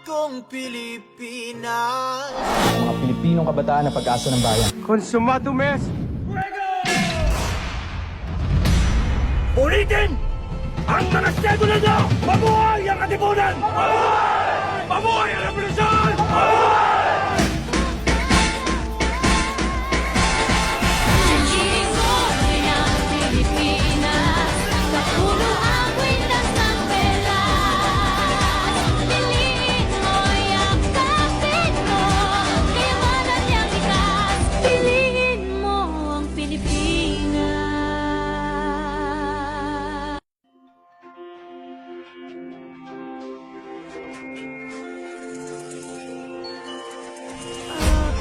kong Pilipinas. Mga Pilipinong kabataan na pag-asa ng bayan. Consumado mes! Ulitin! Ang mga sedula nyo! Mabuhay ang katipunan! Mabuhay! Mabuhay ang revolusyon! Mabuhay! Sinigoy ng Pilipinas, kapulo ang kwintas ng pelas. Piliin mo'y ang kapit mo, kayamanan niyang likas. Piliin mo ang Pilipinas.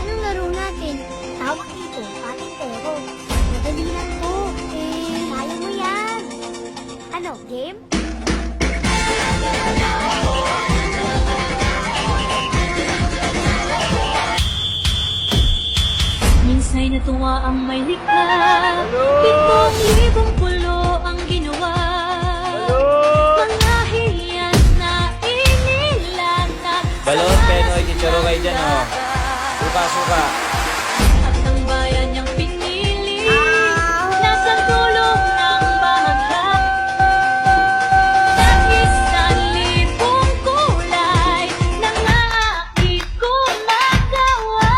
Anong laro natin? Tawag dito, patintero. Madali lang to. Kaya mo yan. Ano, game? Minsa'y natuwa ang may likha, 7,000 pulo ang ginawa. Mga hiyan na inilatag. Balot, penoy, chicharo kayo dyan, oh. Suka-suka. At ang bayan niyang pinili, nasa tulong ng bahagya. Nais na libong kulay, nangaakit kong magawa.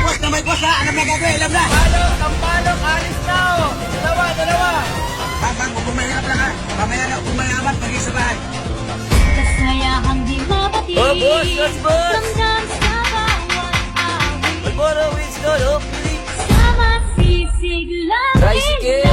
Boss na may boss ha! Alam na gagawin! Alam na! Palok, alis na, oh. Dalawa. Babang, bumayab lang ha! Mamaya na umayabat mag-isa bahay! Kasayahang di mapatid, Oh, boss, yes, boss. ramdam sa bawat awit. Malboro, Winston, oh, Philip. Sama sisig langit Tricycle.